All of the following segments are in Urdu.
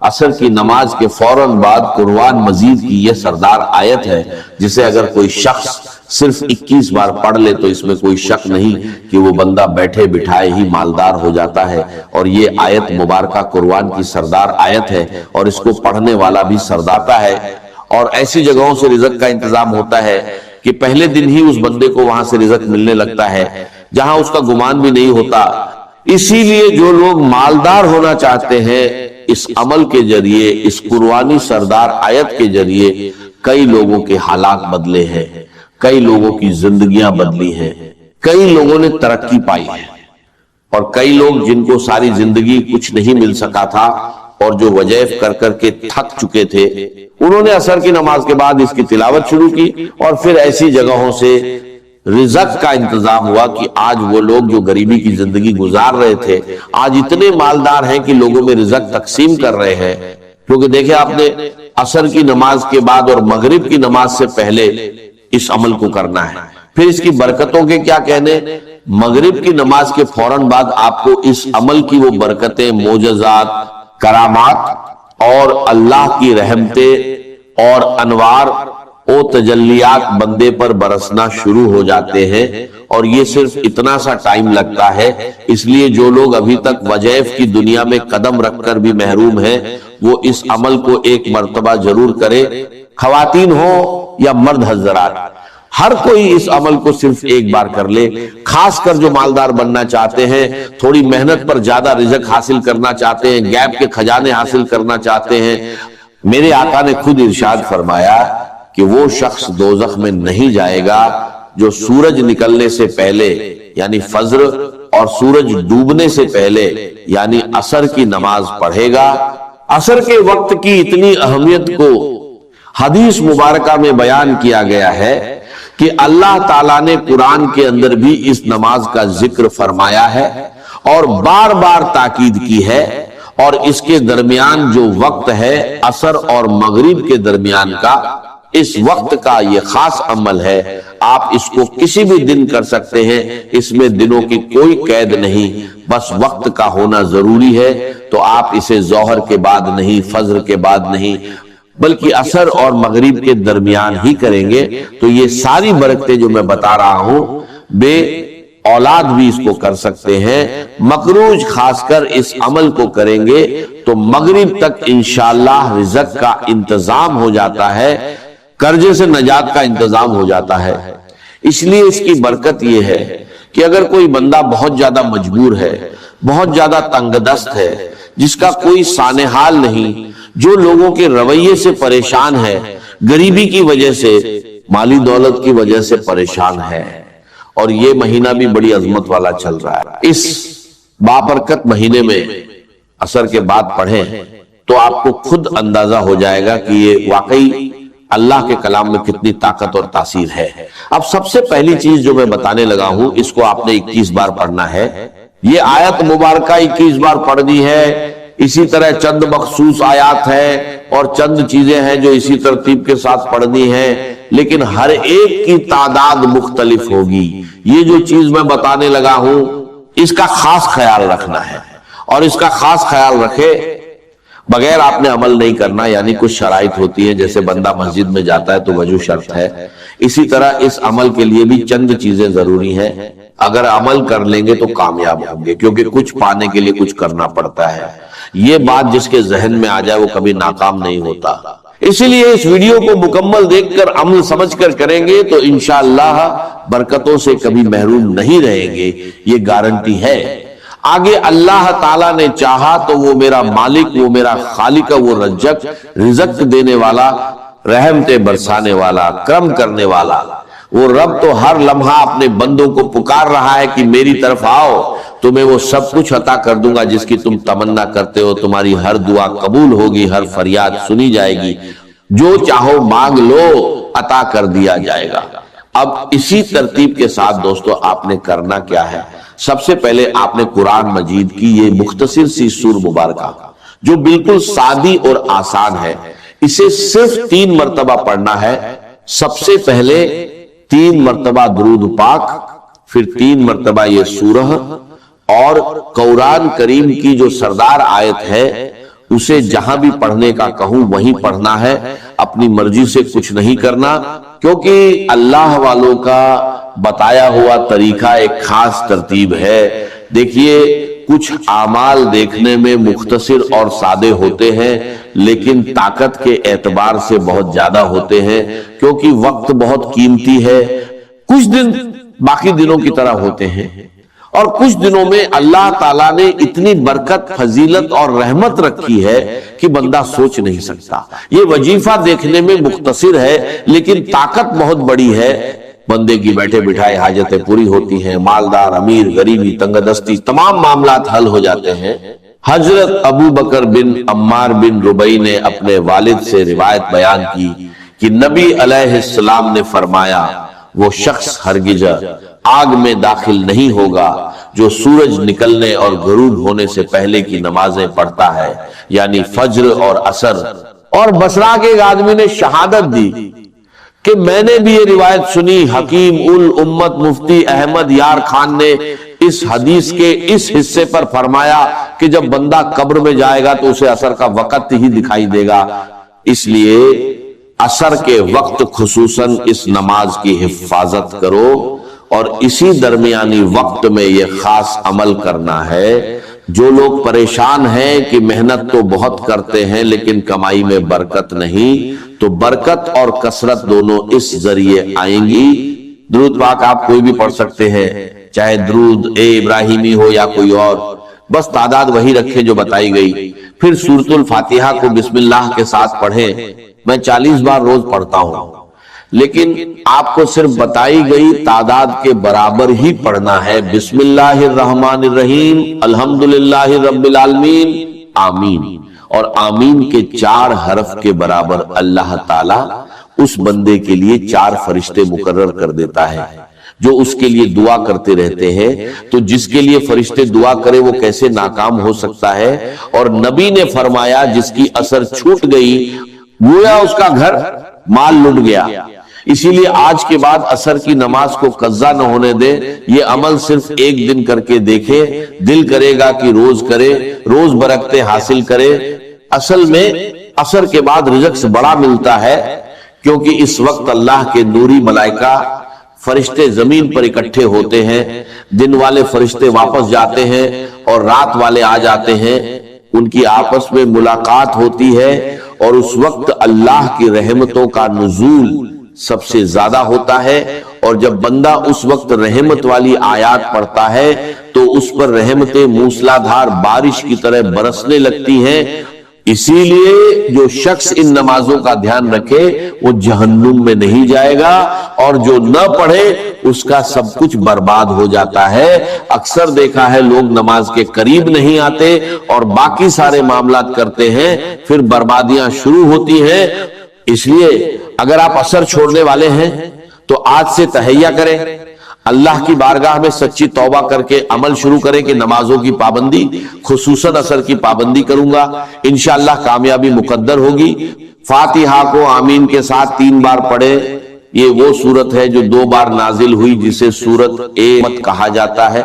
عصر کی نماز کے فوراً بعد قرآن مجید کی یہ سردار آیت ہے جسے اگر کوئی شخص صرف 21 بار پڑھ لے تو اس میں کوئی شک نہیں کہ وہ بندہ بیٹھے بٹھائے ہی مالدار ہو جاتا ہے۔ اور یہ آیت مبارکہ قرآن کی سردار آیت ہے اور اس کو پڑھنے والا بھی سرداتا ہے۔ اور ایسی جگہوں سے رزق کا انتظام ہوتا ہے کہ پہلے دن ہی اس بندے کو وہاں سے رزق ملنے لگتا ہے جہاں اس کا گمان بھی نہیں ہوتا۔ اسی لیے جو لوگ مالدار ہونا چاہتے ہیں اس عمل کے ذریعے، اس قرآنی سردار آیت کے ذریعے کئی لوگوں کے حالات بدلے ہیں، کئی لوگوں کی زندگیاں بدلی ہیں، کئی لوگوں نے ترقی پائی ہے، اور کئی لوگ جن کو ساری زندگی کچھ نہیں مل سکا تھا اور جو وظائف کر کر کے تھک چکے تھے، انہوں نے عصر کی نماز کے بعد اس کی تلاوت شروع کی اور پھر ایسی جگہوں سے رزق کا انتظام ہوا کہ آج وہ لوگ جو غریبی کی زندگی گزار رہے تھے آج اتنے مالدار ہیں کہ لوگوں میں رزق تقسیم کر رہے ہیں۔ کیونکہ دیکھیں آپ نے عصر کی نماز کے بعد اور مغرب کی نماز سے پہلے اس عمل کو کرنا ہے۔ پھر اس کی برکتوں کے کیا کہنے، مغرب کی نماز کے فوراً بعد آپ کو اس عمل کی وہ برکتیں، معجزات، کرامات اور اللہ کی رحمتیں اور انوار و تجلیات بندے پر برسنا شروع ہو جاتے ہیں۔ اور یہ صرف اتنا سا ٹائم لگتا ہے، اس لیے جو لوگ ابھی تک وظائف کی دنیا میں قدم رکھ کر بھی محروم ہیں وہ اس عمل کو ایک مرتبہ ضرور کرے، خواتین ہو یا مرد حضرات، ہر کوئی اس عمل کو صرف ایک بار کر لے۔ خاص کر جو مالدار بننا چاہتے ہیں، تھوڑی محنت پر زیادہ رزق حاصل کرنا چاہتے ہیں، غیب کے خزانے حاصل کرنا چاہتے ہیں، میرے آقا نے خود ارشاد فرمایا کہ وہ شخص دوزخ میں نہیں جائے گا جو سورج نکلنے سے پہلے یعنی فجر اور سورج ڈوبنے سے پہلے یعنی عصر کی نماز پڑھے گا۔ عصر کے وقت کی اتنی اہمیت کو حدیث مبارکہ میں بیان کیا گیا ہے کہ اللہ تعالیٰ نے قرآن کے اندر بھی اس نماز کا ذکر فرمایا ہے اور بار بار تاکید کی ہے، اور اس کے درمیان جو وقت ہے عصر اور مغرب کے درمیان کا، اس وقت کا یہ خاص عمل ہے۔ آپ اس کو کسی بھی دن کر سکتے ہیں، اس میں دنوں کی کوئی قید نہیں، بس وقت کا ہونا ضروری ہے۔ تو آپ اسے ظہر کے بعد نہیں، فجر کے بعد نہیں، بلکہ عصر اور مغرب کے درمیان ہی کریں گے تو یہ ساری برکتیں جو میں بتا رہا ہوں بے اولاد بھی اس کو کر سکتے ہیں۔ مقروض خاص کر اس عمل کو کریں گے تو مغرب تک انشاءاللہ رزق کا انتظام ہو جاتا ہے، قرضے سے نجات کا انتظام ہو جاتا ہے۔ اس لیے اس کی برکت یہ ہے کہ اگر کوئی بندہ بہت زیادہ مجبور ہے، بہت زیادہ تنگ دست ہے، جس کا کوئی سانحال نہیں، جو لوگوں کے رویے سے پریشان ہے، غریبی کی وجہ سے، مالی دولت کی وجہ سے پریشان ہے، اور یہ مہینہ بھی بڑی عظمت والا چل رہا ہے، اس بابرکت مہینے میں عصر کے بعد پڑھیں تو آپ کو خود اندازہ ہو جائے گا کہ یہ واقعی اللہ کے کلام میں کتنی طاقت اور تاثیر ہے۔ اب سب سے پہلی چیز جو میں بتانے لگا ہوں، اس کو آپ نے 21 بار پڑھنا ہے۔ یہ آیت مبارکہ 21 بار پڑھنی ہے۔ اسی طرح چند مخصوص آیات ہیں اور چند چیزیں ہیں جو اسی ترتیب کے ساتھ پڑھنی ہیں، لیکن ہر ایک کی تعداد مختلف ہوگی۔ یہ جو چیز میں بتانے لگا ہوں اس کا خاص خیال رکھنا ہے، اور اس کا خاص خیال رکھے بغیر آپ نے عمل نہیں کرنا، یعنی کچھ شرائط ہوتی ہیں، جیسے بندہ مسجد میں جاتا ہے تو وضو شرط ہے، اسی طرح اس عمل کے لیے بھی چند چیزیں ضروری ہیں۔ اگر عمل کر لیں گے تو کامیاب ہوں گے، کیونکہ کچھ پانے کے لیے کچھ کرنا پڑتا ہے۔ یہ بات جس کے ذہن میں آ جائے وہ کبھی ناکام نہیں ہوتا۔ اسی لیے اس ویڈیو کو مکمل دیکھ کر عمل سمجھ کر کریں گے تو انشاءاللہ برکتوں سے کبھی محروم نہیں رہیں گے، یہ گارنٹی ہے۔ آگے اللہ تعالیٰ نے چاہا تو وہ میرا مالک، وہ میرا خالق، وہ رزق دینے والا، رحمتیں برسانے والا، کرم کرنے والا، وہ رب تو ہر لمحہ اپنے بندوں کو پکار رہا ہے کہ میری طرف آؤ، تمہیں وہ سب کچھ عطا کر دوں گا جس کی تم تمنا کرتے ہو، تمہاری ہر دعا قبول ہوگی، ہر فریاد سنی جائے گی، جو چاہو مانگ لو عطا کر دیا جائے گا۔ اب اسی ترتیب کے ساتھ دوستو آپ نے کرنا کیا ہے؟ سب سے پہلے آپ نے قرآن مجید کی یہ مختصر سی سور مبارکہ جو بالکل سادی اور آسان ہے، اسے صرف 3 مرتبہ پڑھنا ہے۔ سب سے پہلے 3 مرتبہ درود پاک، پھر 3 مرتبہ یہ سورہ، اور قرآن کریم کی جو سردار آیت ہے اسے جہاں بھی پڑھنے کا کہوں وہیں پڑھنا ہے، اپنی مرضی سے کچھ نہیں کرنا، کیونکہ اللہ والوں کا بتایا ہوا طریقہ ایک خاص ترتیب ہے۔ دیکھیے کچھ اعمال دیکھنے میں مختصر اور سادے ہوتے ہیں لیکن طاقت کے اعتبار سے بہت زیادہ ہوتے ہیں، کیونکہ وقت بہت قیمتی ہے۔ کچھ دن باقی دنوں کی طرح ہوتے ہیں اور کچھ دنوں میں اللہ تعالیٰ نے اتنی برکت، فضیلت اور رحمت رکھی ہے کہ بندہ سوچ نہیں سکتا۔ یہ وظیفہ دیکھنے میں مختصر ہے لیکن طاقت بہت بڑی ہے۔ بندے کی بیٹھے بٹھائے حاجتیں پوری ہوتی ہیں، مالدار، امیر، غریبی، تنگ دستی، تمام معاملات حل ہو جاتے ہیں۔ حضرت ابو بکر بن عمار بن ربیع نے اپنے والد سے روایت بیان کی کہ نبی علیہ السلام نے فرمایا، وہ شخص ہرگز آگ میں داخل نہیں ہوگا جو سورج نکلنے اور غروب ہونے سے پہلے کی نمازیں پڑھتا ہے، یعنی فجر اور عصر۔ اور بصرہ کے ایک آدمی نے شہادت دی کہ میں نے بھی یہ روایت سنی، حکیم الامت مفتی احمد یار خان نے اس حدیث کے اس حصے پر فرمایا کہ جب بندہ قبر میں جائے گا تو اسے عصر کا وقت ہی دکھائی دے گا، اس لیے عصر کے وقت خصوصاً اس نماز کی حفاظت کرو، اور اسی درمیانی وقت میں یہ خاص عمل کرنا ہے۔ جو لوگ پریشان ہیں کہ محنت تو بہت کرتے ہیں لیکن کمائی میں برکت نہیں، تو برکت اور کثرت دونوں اس ذریعے آئیں گی۔ درود پاک آپ کوئی بھی پڑھ سکتے ہیں، چاہے درود ابراہیمی ہو یا کوئی اور، بس تعداد وہی رکھیں جو بتائی گئی۔ پھر سورۃ الفاتحہ کو بسم اللہ کے ساتھ پڑھیں۔ میں 40 بار روز پڑھتا ہوں لیکن آپ کو صرف بتائی گئی تعداد کے برابر ہی پڑھنا ہے۔ بسم اللہ الرحمن الرحیم، الحمدللہ رب العالمین، آمین۔ اور آمین کے 4 حرف کے برابر اللہ تعالیٰ اس بندے کے لیے 4 فرشتے مقرر کر دیتا ہے جو اس کے لیے دعا کرتے رہتے ہیں۔ تو جس کے لیے فرشتے دعا کرے وہ کیسے ناکام ہو سکتا ہے؟ اور نبی نے فرمایا جس کی اثر چھوٹ گئی گویا اس کا گھر مال لٹ گیا۔ اسی لیے آج کے بعد عصر کی نماز کو قضا نہ ہونے دے، یہ عمل صرف ایک دن کر کے دیکھے، دل کرے گا کہ روز کرے، روز برکتیں حاصل کرے۔ اصل میں عصر کے بعد رزق بڑا ملتا ہے، کیونکہ اس وقت اللہ کے نوری ملائکہ فرشتے زمین پر اکٹھے ہوتے ہیں، دن والے فرشتے واپس جاتے ہیں اور رات والے آ جاتے ہیں، ان کی آپس میں ملاقات ہوتی ہے، اور اس وقت اللہ کی رحمتوں کا نزول سب سے زیادہ ہوتا ہے۔ اور جب بندہ اس وقت رحمت والی آیات پڑھتا ہے تو اس پر رحمتیں موسلا دھار بارش کی طرح برسنے لگتی ہیں۔ اسی لیے جو شخص ان نمازوں کا دھیان رکھے وہ جہنم میں نہیں جائے گا، اور جو نہ پڑھے اس کا سب کچھ برباد ہو جاتا ہے۔ اکثر دیکھا ہے لوگ نماز کے قریب نہیں آتے اور باقی سارے معاملات کرتے ہیں، پھر بربادیاں شروع ہوتی ہیں۔ اس لیے اگر آپ عصر چھوڑنے والے ہیں تو آج سے تہیہ کریں، اللہ کی بارگاہ میں سچی توبہ کر کے عمل شروع کریں کہ نمازوں کی پابندی، خصوصاً عصر کی پابندی کروں گا، انشاءاللہ کامیابی مقدر ہوگی۔ فاتحہ کو آمین کے ساتھ 3 بار پڑھیں۔ یہ وہ سورت ہے جو 2 بار نازل ہوئی جسے سورت احمد کہا جاتا ہے۔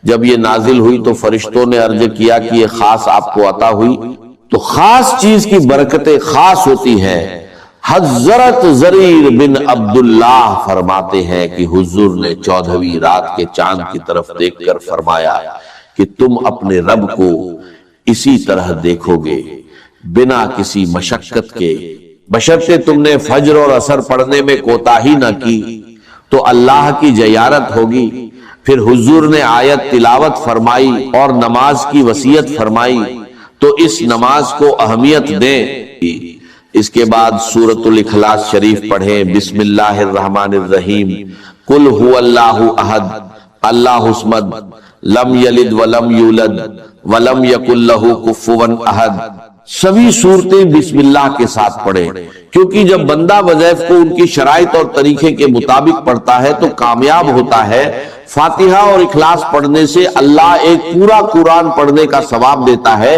جب یہ نازل ہوئی تو فرشتوں نے عرض کیا کہ یہ خاص آپ کو عطا ہوئی، تو خاص چیز کی برکتیں خاص ہوتی ہیں۔ حضرت زریر بن عبداللہ فرماتے ہیں کہ حضور نے 14ویں رات کے چاند کی طرف دیکھ کر فرمایا کہ تم اپنے رب کو اسی طرح دیکھو گے بنا کسی مشقت کے، بشرطے تم نے فجر اور عصر پڑھنے میں کوتاہی نہ کی تو اللہ کی زیارت ہوگی۔ پھر حضور نے آیت تلاوت فرمائی اور نماز کی وصیت فرمائی، تو اس نماز کو اہمیت دیں۔ اس کے بعد سورۃ الاخلاص شریف پڑھیں۔ بسم اللہ الرحمن الرحیم، قل هو اللہ احد اللہ الصمد لم یلد ولم یولد ولم یکن لہ کفوا احد۔ سبھی صورتیں بسم اللہ کے ساتھ پڑھیں، کیونکہ جب بندہ وظائف کو ان کی شرائط اور طریقے کے مطابق پڑھتا ہے تو کامیاب ہوتا ہے۔ فاتحہ اور اخلاص پڑھنے سے اللہ ایک پورا قرآن پڑھنے کا ثواب دیتا ہے۔